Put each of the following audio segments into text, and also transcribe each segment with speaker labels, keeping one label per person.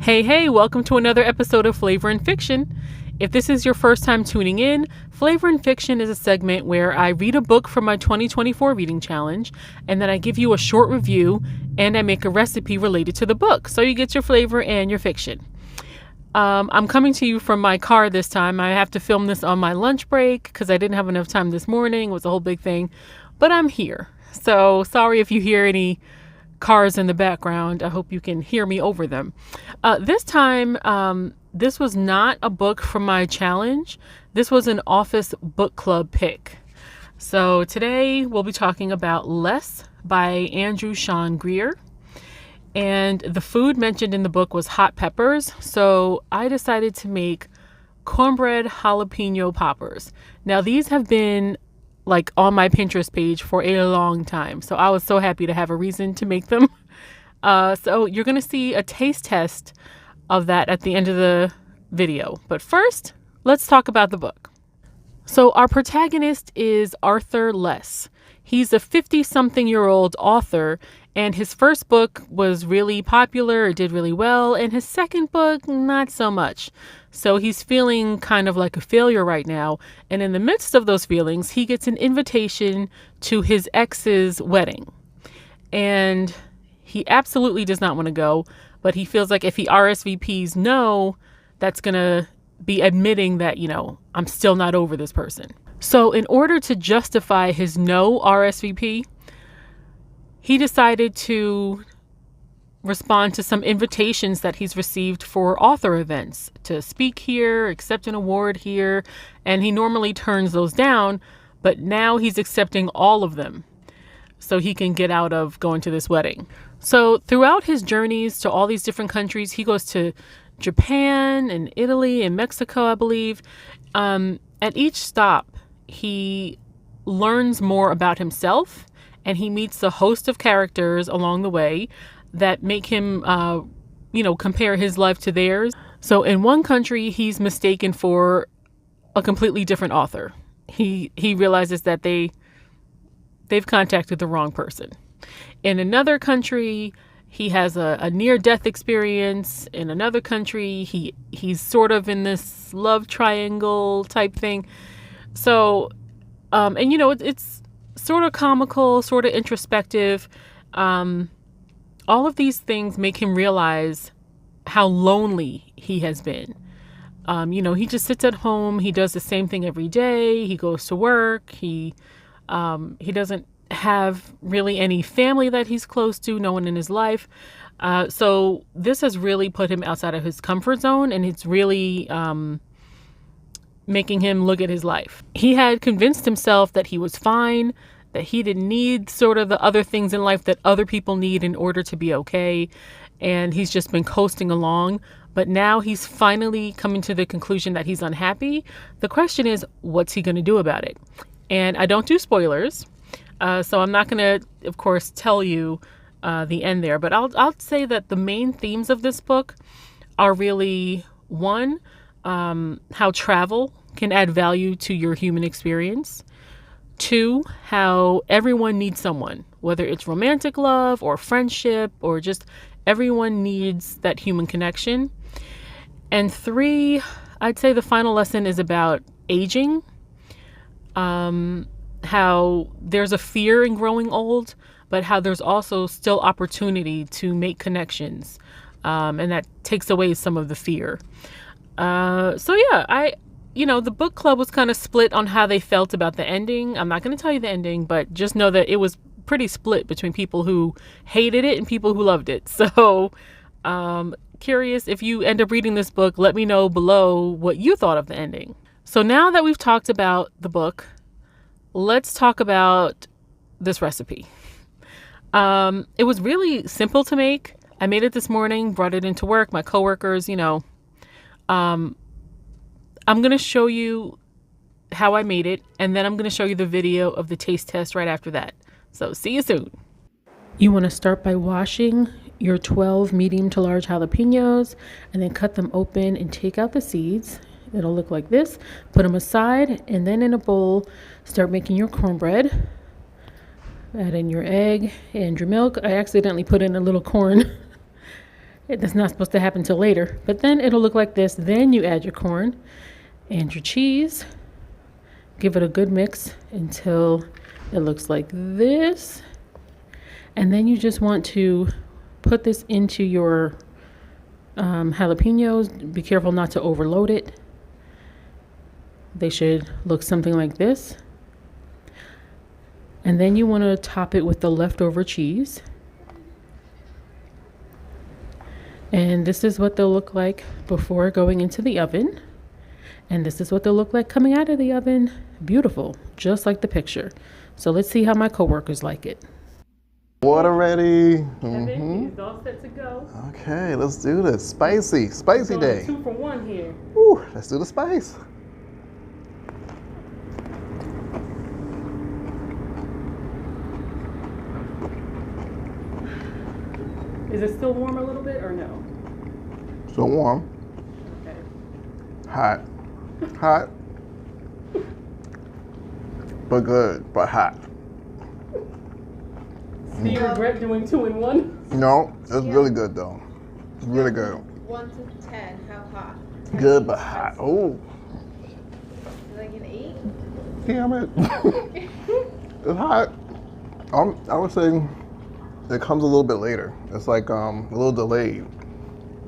Speaker 1: Hey, welcome to another episode of Flavor and Fiction. If this is your first time tuning in, Flavor and Fiction is a segment where I read a book from my 2024 reading challenge, and then I give you a short review and I make a recipe related to the book, so you get your flavor and your fiction. I'm coming to you from my car this time. I have to film this on my lunch break because I didn't have enough time this morning. It was a whole big thing, but I'm here. So sorry if you hear any cars in the background. I hope you can hear me over them. This time, this was not a book from my challenge. This was an office book club pick. So today we'll be talking about Less by Andrew Sean Greer. And the food mentioned in the book was hot peppers. So I decided to make cornbread jalapeno poppers. Now these have been like on my Pinterest page for a long time. So I was so happy to have a reason to make them. So you're going to see a taste test of that at the end of the video. But first, let's talk about the book. So our protagonist is Arthur Less. He's a 50-something-year-old author, and his first book was really popular. It did really well. And his second book, not so much. So he's feeling kind of like a failure right now. And in the midst of those feelings, he gets an invitation to his ex's wedding. And he absolutely does not want to go, but he feels like if he RSVPs no, that's going to be admitting that, I'm still not over this person. So in order to justify his no RSVP, he decided to respond to some invitations that he's received for author events to speak here, accept an award here, and he normally turns those down, but now he's accepting all of them so he can get out of going to this wedding. So throughout his journeys to all these different countries, he goes to Japan and Italy and Mexico, I believe. At each stop, he learns more about himself, and he meets a host of characters along the way that make him, compare his life to theirs. So in one country, he's mistaken for a completely different author. He realizes that they've contacted the wrong person. In another country, he has a near-death experience. In another country, he's sort of in this love triangle type thing. So, it's sort of comical, sort of introspective. All of these things make him realize how lonely he has been. He just sits at home. He does the same thing every day. He goes to work. He doesn't have really any family that he's close to, no one in his life. So this has really put him outside of his comfort zone, and it's really making him look at his life. He had convinced himself that he was fine, that he didn't need sort of the other things in life that other people need in order to be okay. And he's just been coasting along. But now he's finally coming to the conclusion that he's unhappy. The question is, what's he going to do about it? And I don't do spoilers. So I'm not going to, of course, tell you the end there. But I'll say that the main themes of this book are really, one, how travel can add value to your human experience. Two, how everyone needs someone, whether it's romantic love or friendship or just everyone needs that human connection. And three, I'd say the final lesson is about aging. How there's a fear in growing old, but how there's also still opportunity to make connections. And that takes away some of the fear. The book club was kind of split on how they felt about the ending. I'm not going to tell you the ending, but just know that it was pretty split between people who hated it and people who loved it. So, curious, if you end up reading this book, let me know below what you thought of the ending. So now that we've talked about the book, let's talk about this recipe. It was really simple to make. I made it this morning, brought it into work. My coworkers, I'm going to show you how I made it, and then I'm going to show you the video of the taste test right after that. So see you soon. You want to start by washing your 12 medium to large jalapenos and then cut them open and take out the seeds. It'll look like this. Put them aside, and then in a bowl, start making your cornbread. Add in your egg and your milk. I accidentally put in a little corn That's not supposed to happen till later, but then it'll look like this. Then you add your corn and your cheese. Give it a good mix until it looks like this. And then you just want to put this into your jalapenos. Be careful not to overload it. They should look something like this. And then you want to top it with the leftover cheese. And this is what they'll look like before going into the oven. And this is what they'll look like coming out of the oven. Beautiful, just like the picture. So let's see how my coworkers like it.
Speaker 2: Water ready.
Speaker 1: Kevin, he's all set to go.
Speaker 2: Okay, let's do this. Spicy day.
Speaker 1: 2 for 1 here.
Speaker 2: Woo, let's do the spice.
Speaker 1: Is it still warm a little bit or no?
Speaker 2: Still warm.
Speaker 1: Okay.
Speaker 2: Hot. Hot. But good, but hot.
Speaker 1: Do you regret doing 2 in 1?
Speaker 2: No, it's really good though. It's really good.
Speaker 3: 1 to 10, how hot?
Speaker 2: Good, but hot. Oh,
Speaker 3: Like an 8?
Speaker 2: damn it. It's hot. I would say it comes a little bit later. It's like a little delayed.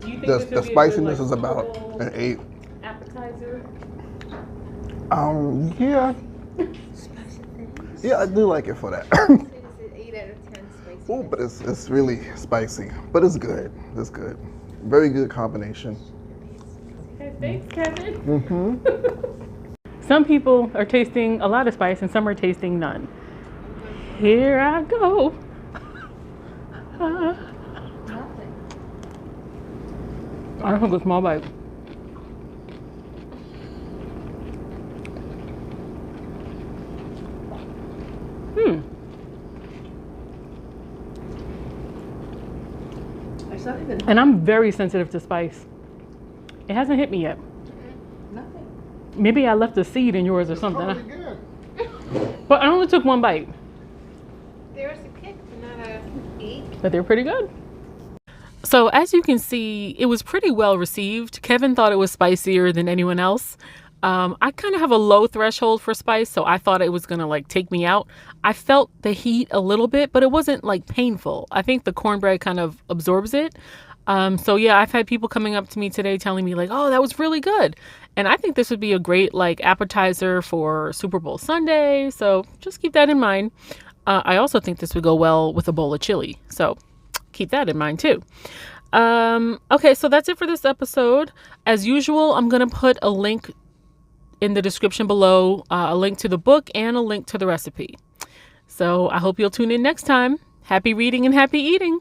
Speaker 1: Do you think
Speaker 2: The
Speaker 1: this would be
Speaker 2: spiciness
Speaker 1: a
Speaker 2: is
Speaker 1: good,
Speaker 2: about an 8.
Speaker 1: appetizer?
Speaker 2: Yeah. Yeah, I do like it for that.
Speaker 3: It's an 8 out of 10 spicy.
Speaker 2: Oh, but it's really spicy. But it's good. It's good. Very good combination.
Speaker 1: Okay, thanks, Kevin. Some people are tasting a lot of spice and some are tasting none. Here I go.
Speaker 3: Nothing.
Speaker 1: I took a small bite.
Speaker 3: It's not even
Speaker 1: And I'm very sensitive to spice. It hasn't hit me yet.
Speaker 3: nothing.
Speaker 1: Maybe I left a seed in yours or something.
Speaker 2: Good.
Speaker 1: But I only took 1 bite.
Speaker 3: There's a kick, not a 8.
Speaker 1: But they're pretty good. So as you can see, it was pretty well received. Kevin thought it was spicier than anyone else. I kind of have a low threshold for spice, so I thought it was gonna like take me out. I felt the heat a little bit, but it wasn't like painful. I think the cornbread kind of absorbs it. So yeah, I've had people coming up to me today telling me like, oh, that was really good. And I think this would be a great like appetizer for Super Bowl Sunday. So just keep that in mind. I also think this would go well with a bowl of chili. So keep that in mind too. Okay, so that's it for this episode. As usual, I'm going to put a link in the description below, a link to the book and a link to the recipe. So I hope you'll tune in next time. Happy reading and happy eating.